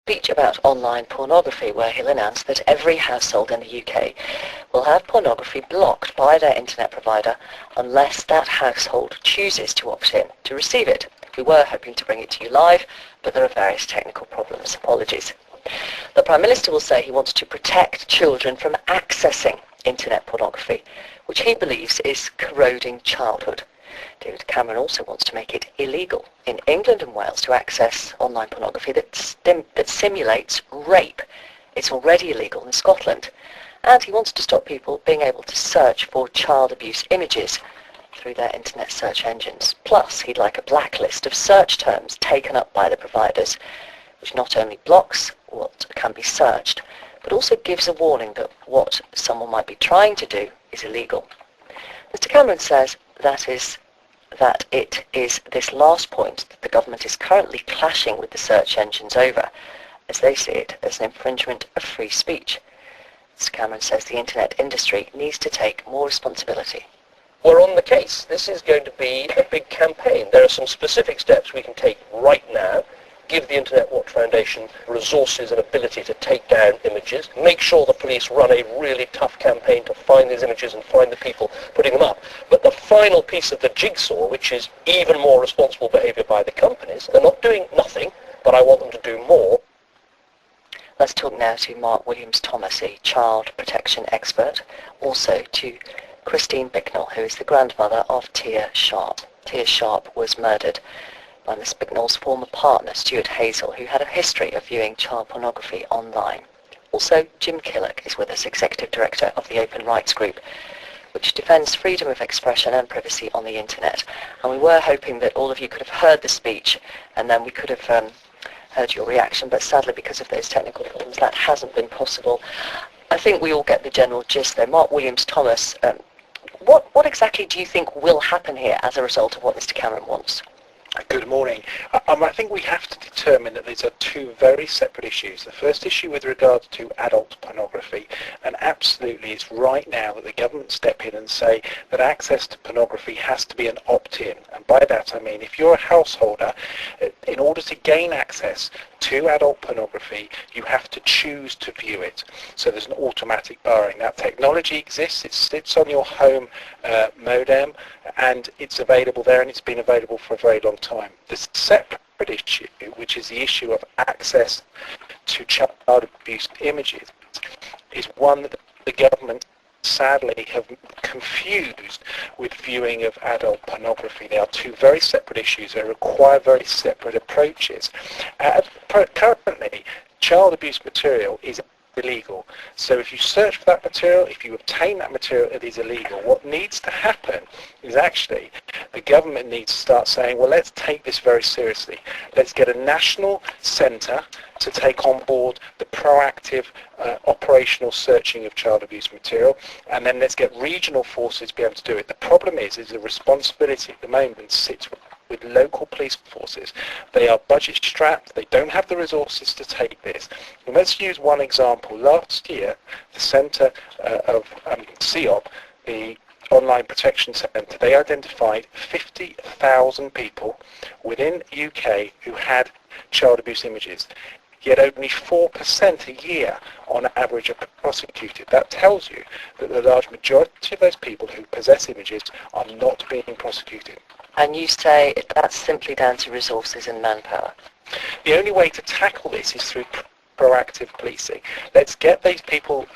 speech about online pornography, where he'll announce that every household in the UK will have pornography blocked by their internet provider unless that household chooses to opt in to receive it. We were hoping to bring it to you live, but there are various technical problems. Apologies. The Prime Minister will say he wants to protect children from accessing internet pornography, which he believes is corroding childhood. David Cameron also wants to make it illegal in England and Wales to access online pornography that simulates rape. It's already illegal in Scotland. And he wants to stop people being able to search for child abuse images through their internet search engines. Plus, he'd like a blacklist of search terms taken up by the providers, which not only blocks what can be searched, but also gives a warning that what someone might be trying to do is illegal. Mr. Cameron says that it is this last point that the government is currently clashing with the search engines over, as they see it as an infringement of free speech. Mr. Cameron says the internet industry needs to take more responsibility. We're on the case. This is going to be a big campaign. There are some specific steps we can take right now. Give the Internet Watch Foundation resources and ability to take down images. Make sure the police run a really tough campaign to find these images and find the people putting them up. But the final piece of the jigsaw, which is even more responsible behaviour by the companies, they're not doing nothing, but I want them to do more. Let's talk now to Mark Williams-Thomas, a child protection expert, also to Christine Bicknell, who is the grandmother of Tia Sharp. Tia Sharp was murdered by Miss Bicknell's former partner, Stuart Hazel, who had a history of viewing child pornography online. Also, Jim Killock is with us, Executive Director of the Open Rights Group, which defends freedom of expression and privacy on the internet. And we were hoping that all of you could have heard the speech, and then we could have heard your reaction, but sadly because of those technical problems that hasn't been possible. I think we all get the general gist though. Mark Williams-Thomas, what exactly do you think will happen here as a result of what Mr. Cameron wants? Good morning. I think we have to determine that these are two very separate issues. The first issue with regard to adult pornography, and absolutely it's right now that the government step in and say that access to pornography has to be an opt-in. And by that I mean if you're a householder, in order to gain access to adult pornography, you have to choose to view it. So there's an automatic barring. That technology exists, it sits on your home modem, and it's available there, and it's been available for a very long time. The separate issue, which is the issue of access to child abuse images, is one that the government sadly have confused with viewing of adult pornography. They are two very separate issues. They require very separate approaches. Currently, child abuse material is illegal. So if you search for that material, if you obtain that material, it is illegal. What needs to happen is actually the government needs to start saying, well, let's take this very seriously. Let's get a national centre to take on board the proactive operational searching of child abuse material, and then let's get regional forces to be able to do it. The problem is the responsibility at the moment sits with local police forces. They are budget strapped, they don't have the resources to take this. And let's use one example. Last year, the centre of CEOP, the Online Protection Centre, they identified 50,000 people within UK who had child abuse images. Yet only 4% a year on average are prosecuted. That tells you that the large majority of those people who possess images are not being prosecuted. And you say that's simply down to resources and manpower? The only way to tackle this is through proactive policing. Let's get these people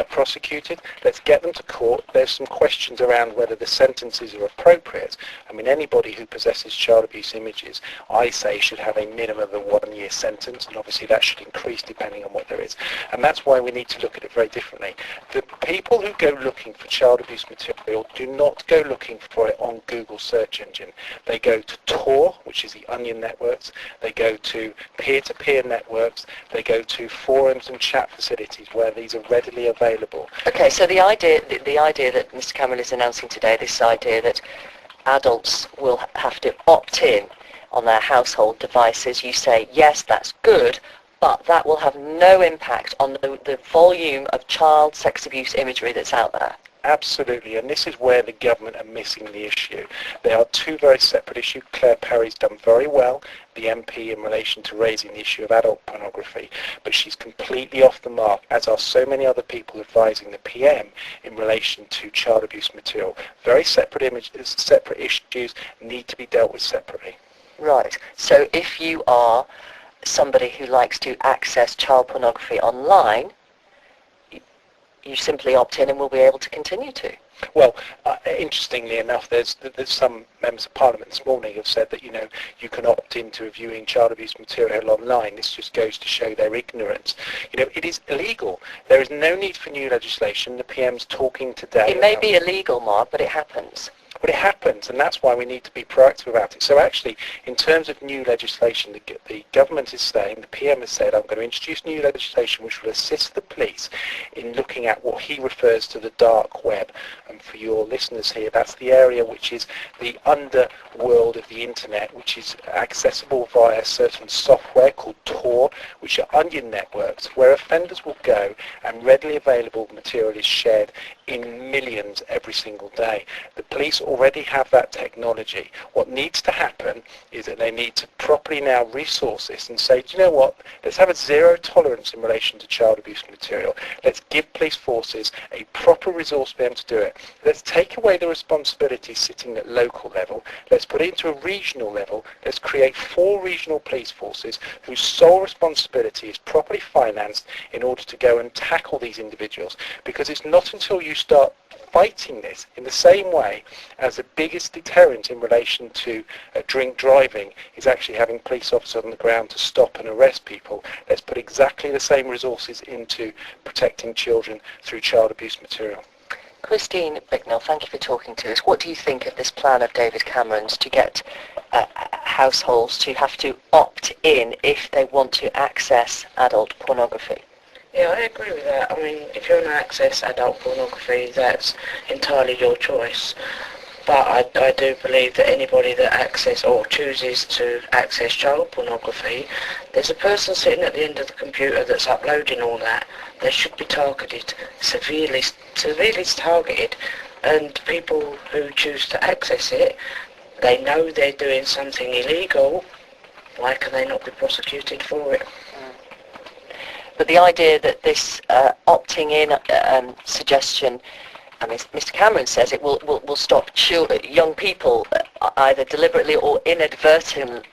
prosecuted, let's get them to court. There's some questions around whether the sentences are appropriate. I mean, anybody who possesses child abuse images, I say, should have a minimum of a 1-year sentence, and obviously that should increase depending on what there is. And that's why we need to look at it very differently. The people who go looking for child abuse material do not go looking for it on Google search engine. They go to Tor, which is the Onion networks, they go to peer-to-peer networks, they go to forums and chat facilities where these are readily available. Okay, so the idea that Mr. Cameron is announcing today, this idea that adults will have to opt in on their household devices, you say, yes, that's good, but that will have no impact on the volume of child sex abuse imagery that's out there. Absolutely, and this is where the government are missing the issue. They are two very separate issues. Claire Perry's done very well the MP in relation to raising the issue of adult pornography, but she's completely off the mark, as are so many other people advising the PM in relation to child abuse material. Very separate issues need to be dealt with separately. Right. So if you are somebody who likes to access child pornography online, you simply opt in and will be able to continue to. Well, interestingly enough, there's some members of Parliament this morning have said that, you can opt into viewing child abuse material online. This just goes to show their ignorance. It is illegal. There is no need for new legislation. The PM's talking today. It may be illegal, Mark, but it happens. But it happens, and that's why we need to be proactive about it. So actually, in terms of new legislation, the government is saying, the PM has said, I'm going to introduce new legislation which will assist the police in looking at what he refers to the dark web. And for your listeners here, that's the area which is the underworld of the internet, which is accessible via certain software called Tor, which are onion networks, where offenders will go and readily available material is shared in millions every single day. The police already have that technology. What needs to happen is that they need to properly now resource this and say, do you know what, let's have a zero tolerance in relation to child abuse material. Let's give police forces a proper resource to be able to do it. Let's take away the responsibility sitting at local level. Let's put it into a regional level. Let's create 4 regional police forces whose sole responsibility is properly financed in order to go and tackle these individuals. Because it's not until you start fighting this in the same way as the biggest deterrent in relation to drink driving is actually having police officers on the ground to stop and arrest people. Let's put exactly the same resources into protecting children through child abuse material. Christine Bicknell, thank you for talking to us. What do you think of this plan of David Cameron's to get households to have to opt in if they want to access adult pornography? Yeah, I agree with that. I mean, if you want to access adult pornography, that's entirely your choice. But I do believe that anybody that access or chooses to access child pornography, there's a person sitting at the end of the computer that's uploading all that. They should be targeted, severely targeted. And people who choose to access it, they know they're doing something illegal. Why can they not be prosecuted for it? But the idea that this opting in suggestion, I mean, Mr. Cameron says it will stop young people either deliberately or inadvertently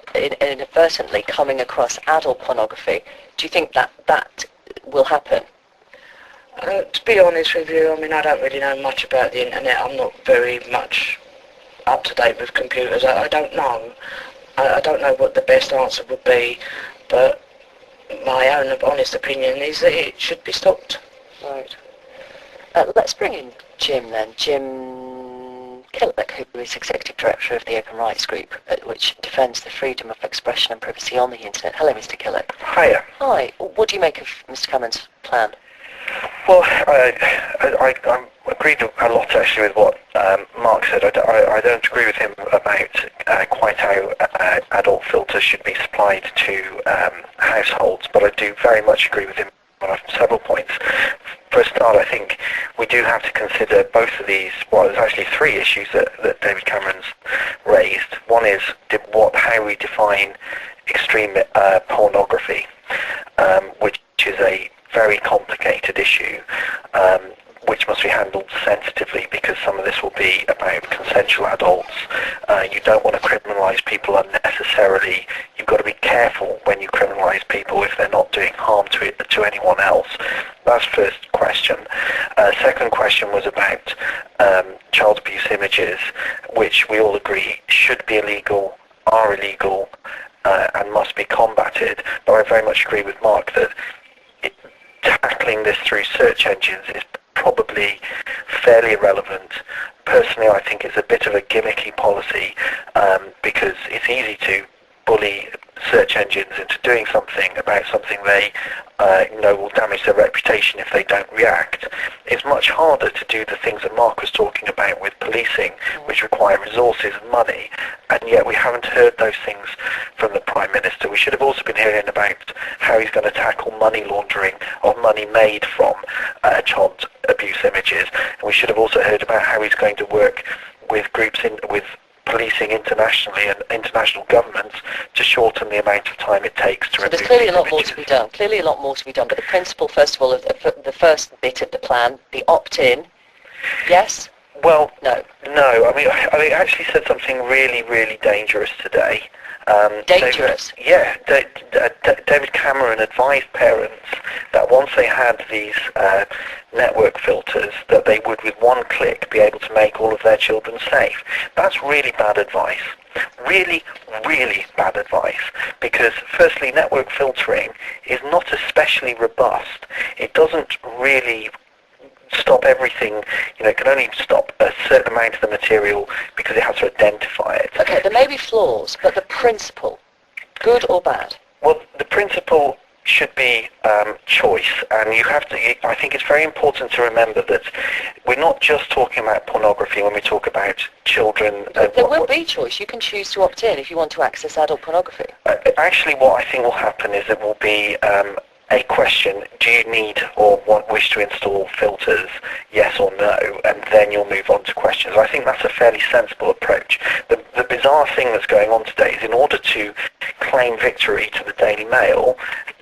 coming across adult pornography. Do you think that will happen? To be honest with you, I mean, I don't really know much about the internet. I'm not very much up to date with computers. I don't know. I don't know what the best answer would be, but my own honest opinion is that it should be stopped. Right. Let's bring in Jim then. Jim Killick, who is Executive Director of the Open Rights Group, which defends the freedom of expression and privacy on the internet. Hello, Mr. Killick. Hiya. Hi. What do you make of Mr. Cameron's plan? Well, I agreed a lot actually with what Mark said. I don't agree with him about quite how adult filters should be supplied to households, but I do very much agree with him on several points. For a start, I think we do have to consider both of these. Well, there's actually 3 issues that David Cameron's raised. One is how we define extreme pornography, which is a very complicated issue, which must be handled sensitively because some of this will be about consensual adults. You don't want to criminalise people unnecessarily. You've got to be careful when you criminalise people if they're not doing harm to anyone else. That's first question. Second question was about child abuse images, which we all agree should be illegal, are illegal, and must be combated. But I very much agree with Mark that tackling this through search engines is probably fairly irrelevant. Personally, I think it's a bit of a gimmicky policy because it's easy to bully search engines into doing something about something they know will damage their reputation if they don't react. It's much harder to do the things that Mark was talking about with policing, which require resources and money, and yet we haven't heard those things from the Prime Minister. We should have also been hearing about how he's going to tackle money laundering of money made from child abuse images, and we should have also heard about how he's going to work with groups with policing internationally and international governments to shorten the amount of time it takes to So remove there's clearly a these lot more images. to be done. Clearly a lot more to be done. But the principle, first of all, of the first bit of the plan, the opt-in, yes? Well, No. no. I actually said something really, really dangerous today. Dangerous? David Cameron advised parents that once they had these network filters, that they would, with one click, be able to make all of their children safe. That's really bad advice. Really, really bad advice. Because, firstly, network filtering is not especially robust. It doesn't really stop everything. It can only stop a certain amount of the material because it has to identify it. Okay, there may be flaws, but the principle, good or bad? Well, the principle should be choice, and you have to. I think it's very important to remember that we're not just talking about pornography when we talk about children. There will be choice. You can choose to opt in if you want to access adult pornography. Actually, what I think will happen is it will be a question: do you need or wish to install filters? Yes or no, and then you'll move on to questions. I think that's a fairly sensible approach. The bizarre thing that's going on today is, in order to claim victory to the Daily Mail,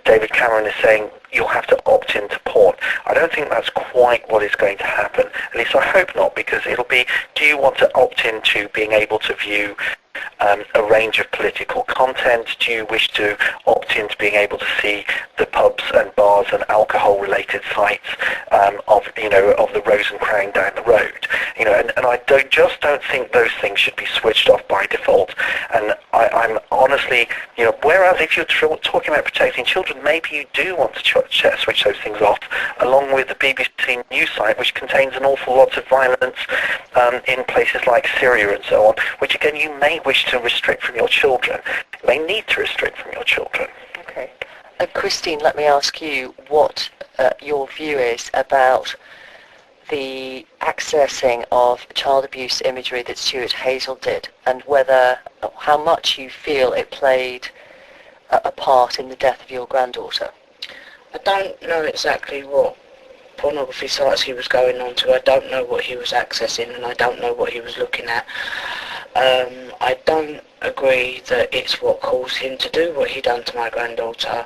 David Cameron is saying you'll have to opt into porn. I don't think that's quite what is going to happen. At least I hope not, because it'll be, do you want to opt into being able to view a range of political content? Do you wish to opt into being able to see the pubs and bars and alcohol-related sites of the Rose and Crown down the road? And I just don't think those things should be switched off by default. And I'm honestly, whereas if you're talking about protecting children, maybe you do want to switch those things off, along with the BBC News site, which contains an awful lot of violence in places like Syria and so on, which again you may wish to restrict from your children. You may need to restrict from your children. Okay. Christine, let me ask you what your view is about the accessing of child abuse imagery that Stuart Hazel did, and how much you feel it played a part in the death of your granddaughter. I don't know exactly what pornography sites he was going on to. I don't know what he was accessing, and I don't know what he was looking at. I don't agree that it's what caused him to do what he done to my granddaughter.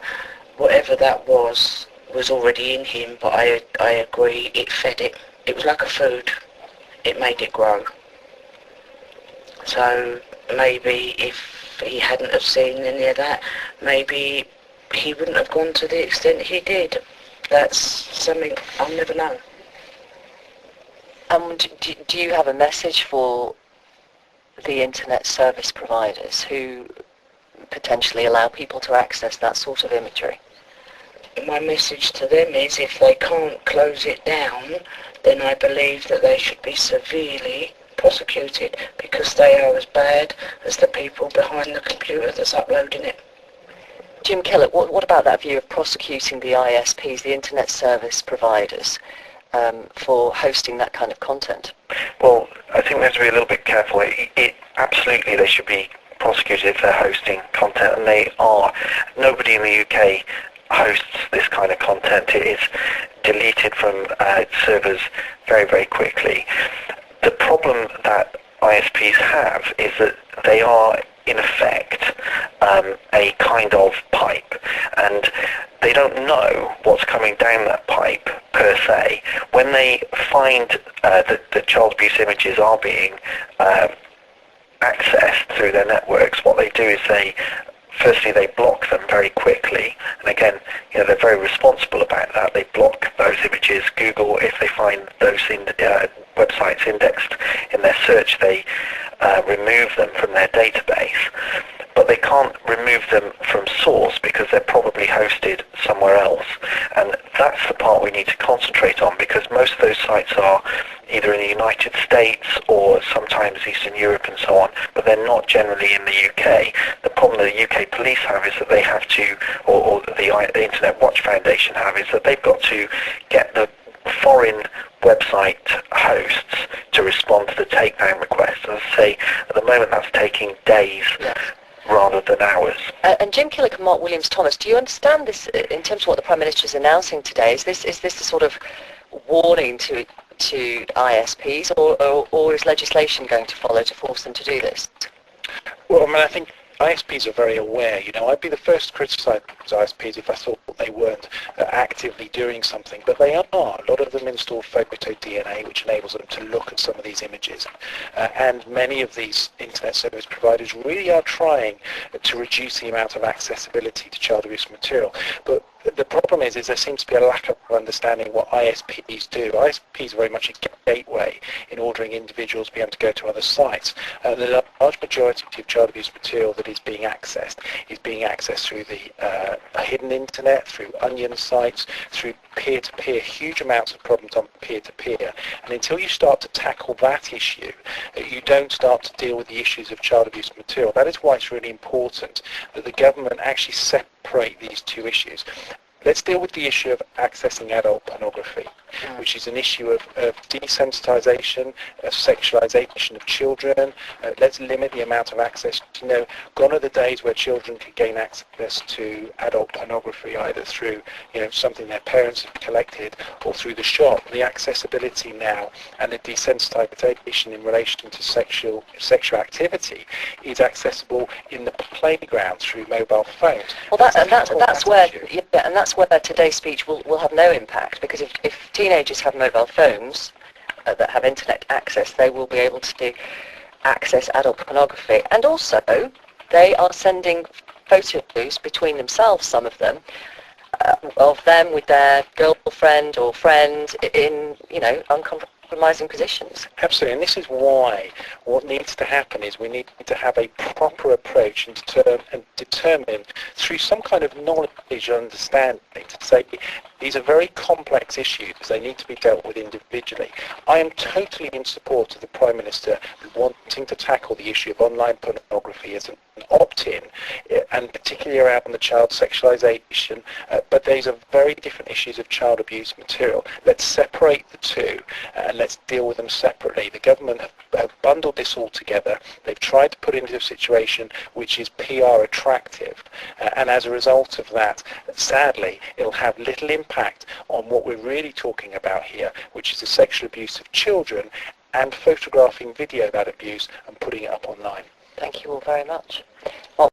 Whatever that was already in him, but I agree it fed it. It was like a food. It made it grow. So maybe if he hadn't have seen any of that, maybe he wouldn't have gone to the extent he did. That's something I'll never know. And do you have a message for the internet service providers who potentially allow people to access that sort of imagery? My message to them is, if they can't close it down, then I believe that they should be severely prosecuted, because they are as bad as the people behind the computer that's uploading it. Jim Killett, what about that view of prosecuting the ISPs, the internet service providers, for hosting that kind of content? Well, I think we have to be a little bit careful. Absolutely, they should be prosecuted if they're hosting content, and they are. Nobody in the UK hosts this kind of content. It is deleted from servers very, very quickly. The problem that ISPs have is that they are, in effect, a kind of pipe, and they don't know what's coming down that pipe per se. When they find that child abuse images are being accessed through their networks, what they do is firstly they block them very quickly, and again, they're very responsible about that. They block those images. Google, if they find those websites indexed in their search, they remove them from their database. But they can't remove them from source because they're probably hosted somewhere else. And that's the part we need to concentrate on, because most of those sites are either in the United States or sometimes Eastern Europe and so on, but they're not generally in the UK. The problem that the UK police have is that they have to, or the Internet Watch Foundation have, is that they've got to get the foreign website hosts to respond to the takedown requests. As I say, at the moment that's taking days. Yes. Rather than hours. And Jim Killick and Mark Williams-Thomas, do you understand this in terms of what the Prime Minister is announcing today? Is this a sort of warning to to ISPs, or is legislation going to follow to force them to do this? Well, I mean, I think ISPs are very aware. I'd be the first to criticise ISPs if I thought they weren't actively doing something, but they are. A lot of them install photo DNA, which enables them to look at some of these images. And many of these internet service providers really are trying to reduce the amount of accessibility to child abuse material. But the problem is there seems to be a lack of understanding what ISPs do. ISPs are very much a gateway in ordering individuals to be able to go to other sites. The large majority of child abuse material that is being accessed through the hidden internet, through onion sites, through peer-to-peer, huge amounts of problems on peer-to-peer. And until you start to tackle that issue, you don't start to deal with the issues of child abuse material. That is why it's really important that the government actually separate these two issues. Let's deal with the issue of accessing adult pornography, which is an issue of desensitization, of sexualization of children. Let's limit the amount of access. Gone are the days where children could gain access to adult pornography either through, something their parents have collected or through the shop. The accessibility now and the desensitization in relation to sexual activity is accessible in the playground through mobile phones. Well, that's where today's speech will have no impact, because if teenagers have mobile phones that have internet access, they will be able to access adult pornography. And also, they are sending photos between themselves, some of them, of them with their girlfriend or friend in, uncompromising positions. Absolutely, and this is why what needs to happen is we need to have a proper approach and determine through some kind of knowledge or understanding to say these are very complex issues. They need to be dealt with individually. I am totally in support of the Prime Minister wanting to tackle the issue of online pornography as an opt-in, and particularly around the child sexualization, but these are very different issues of child abuse material. Let's separate the two and let's deal with them separately. The government have bundled this all together. They've tried to put it into a situation which is PR attractive, and as a result of that, sadly, it'll have little impact on what we're really talking about here, which is the sexual abuse of children and photographing video that abuse and putting it up online. Thank you all very much. Well,